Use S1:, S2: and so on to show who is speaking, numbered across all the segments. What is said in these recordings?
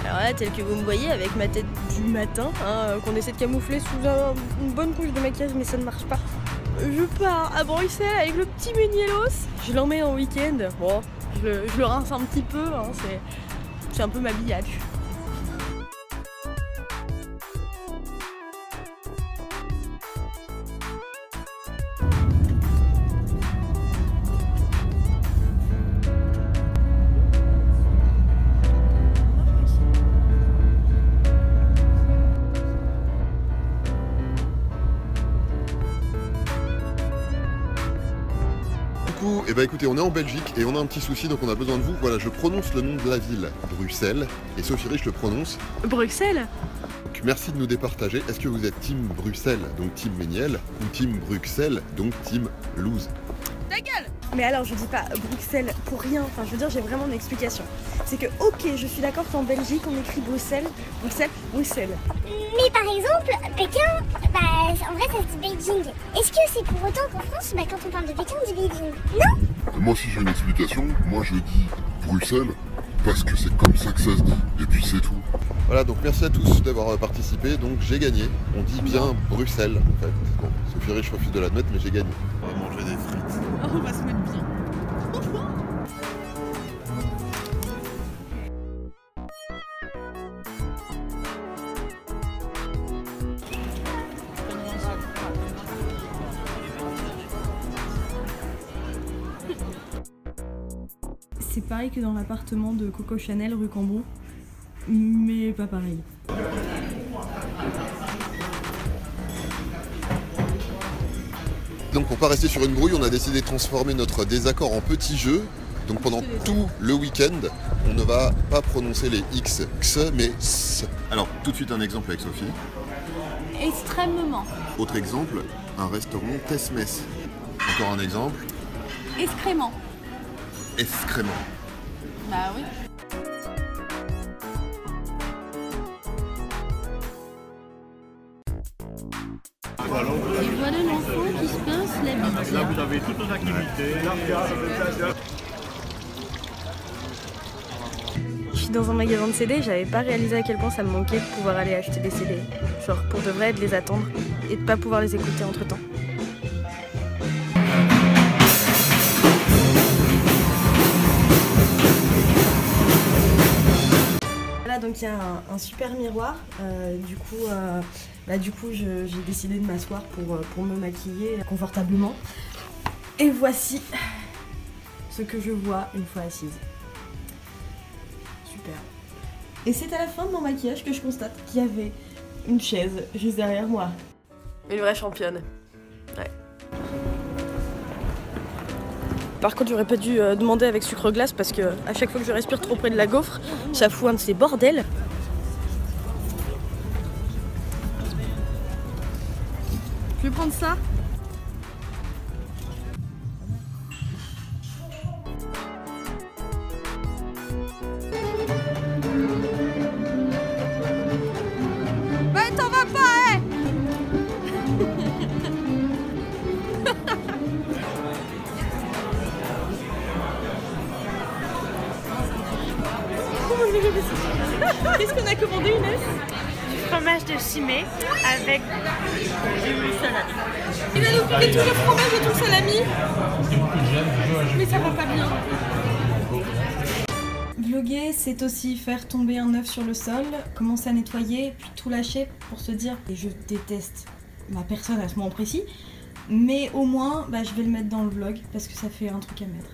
S1: Alors là, tel que vous me voyez, avec ma tête du matin, hein, qu'on essaie de camoufler sous une bonne couche de maquillage, mais ça ne marche pas. Je pars à Bruxelles avec le petit Ménielos. Je l'emmène en week-end. Bon, je le rince un petit peu, hein, c'est un peu ma billade.
S2: Et bah écoutez, on est en Belgique et on a un petit souci, donc on a besoin de vous. Voilà, je prononce le nom de la ville, Bruxelles, et Sophie Rich le prononce
S1: Bruxelles.
S2: Donc merci de nous départager. Est-ce que vous êtes team Bruxelles, donc team Méniel, ou team Bruxelles, donc team Loose?
S1: Ta gueule! Mais alors je dis pas Bruxelles pour rien, enfin je veux dire j'ai vraiment une explication. C'est que ok, je suis d'accord qu'en Belgique on écrit Bruxelles, Bruxelles, Bruxelles.
S3: Mais par exemple, Pékin, bah en vrai ça se dit Beijing. Est-ce que c'est pour autant qu'en France, bah quand on parle de Pékin on dit Beijing? Non?
S4: Moi si j'ai une explication, moi je dis Bruxelles parce que c'est comme ça que ça se dit, et puis c'est tout.
S2: Voilà, donc merci à tous d'avoir participé, donc j'ai gagné. On dit bien Bruxelles en fait. Bon, Sophie Rich refuse de l'admettre, mais j'ai gagné. On va manger des frites.
S1: On va se mettre bien. C'est pareil que dans l'appartement de Coco Chanel rue Cambon, mais pas pareil.
S2: Donc pour pas rester sur une brouille, on a décidé de transformer notre désaccord en petit jeu. Donc pendant tout le week-end, on ne va pas prononcer les X, X, mais S. Alors tout de suite un exemple avec Sophie.
S5: Extrêmement.
S2: Autre exemple, un restaurant Tesmes. Encore un exemple.
S5: Excrément.
S2: Excrément.
S5: Bah oui. Et voilà l'enfant qui se pince la bite.
S6: Là vous avez toutes nos activités.
S1: Je suis dans un magasin de CD, j'avais pas réalisé à quel point ça me manquait de pouvoir aller acheter des CD. Genre pour de vrai, de les attendre et de pas pouvoir les écouter entre temps. Là donc il y a un super miroir, du coup j'ai décidé de m'asseoir pour me maquiller confortablement. Et voici ce que je vois une fois assise. Super. Et c'est à la fin de mon maquillage que je constate qu'il y avait une chaise juste derrière moi. Une vraie championne. Ouais. Par contre, j'aurais pas dû demander avec sucre glace parce que à chaque fois que je respire trop près de la gaufre, ça fout un de ces bordels. Je vais prendre ça. Bah t'en vas pas, hein. Qu'est-ce qu'on a commandé, Inès?
S5: Du fromage de Chimay avec du salami.
S1: Il a nous piqué tout le fromage et tout le salami. Mais ça va pas bien. Vloguer, c'est aussi faire tomber un œuf sur le sol, commencer à nettoyer, puis tout lâcher pour se dire et je déteste ma personne à ce moment précis, mais au moins je vais le mettre dans le vlog parce que ça fait un truc à mettre.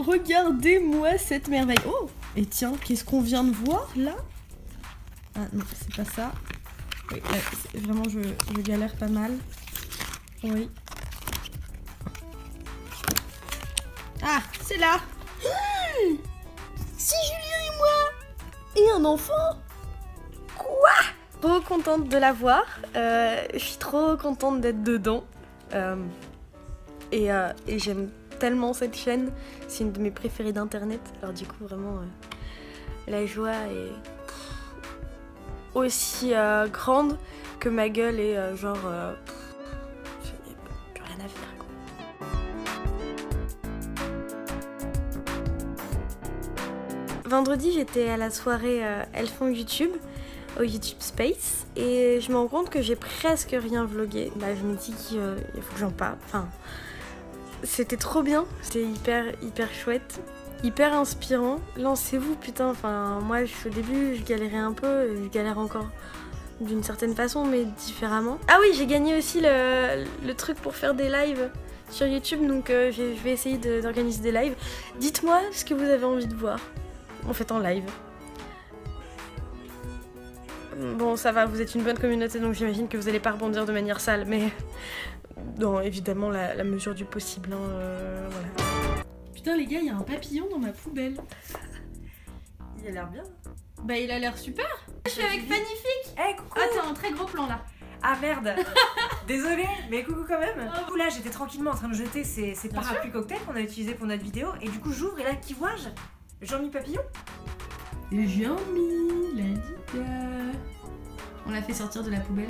S1: Regardez-moi cette merveille. Oh, et tiens, qu'est-ce qu'on vient de voir là? Ah non, c'est pas ça. Oui, là, vraiment, je galère pas mal. Oui. Ah, c'est là. C'est Julien et moi. Et un enfant. Quoi? Trop contente de la voir. Je suis trop contente d'être dedans. Et j'aime tellement cette chaîne. C'est une de mes préférées d'internet. Alors du coup, vraiment, la joie est aussi grande que ma gueule est genre... plus rien à faire, quoi. Vendredi, j'étais à la soirée Elles font YouTube, au YouTube Space, et je me rends compte que j'ai presque rien vlogué. Bah, je me dis qu'il faut que j'en parle. Enfin, c'était trop bien, c'était hyper chouette, hyper inspirant. Lancez-vous, putain. Enfin, moi, au début, je galérais un peu, et je galère encore d'une certaine façon, mais différemment. Ah oui, j'ai gagné aussi le truc pour faire des lives sur YouTube, donc je vais essayer d'organiser des lives. Dites-moi ce que vous avez envie de voir. En fait, en live. Bon, ça va, vous êtes une bonne communauté, donc j'imagine que vous allez pas rebondir de manière sale, mais... Non, évidemment, la mesure du possible, hein, voilà. Putain, les gars, il y a un papillon dans ma poubelle.
S7: Il a l'air bien.
S1: Bah, il a l'air super. Je suis avec Magnifique.
S7: Eh, coucou.
S1: Ah, t'as un très gros plan, là.
S7: Ah merde. Désolée, mais coucou quand même. Du coup, là, j'étais tranquillement en train de jeter ces parapluies cocktails qu'on a utilisés pour notre vidéo, et du coup, j'ouvre, et là, qui vois-je? Jean-Mi Papillon.
S1: Et Jean-Mi, la diga. On l'a fait sortir de la poubelle.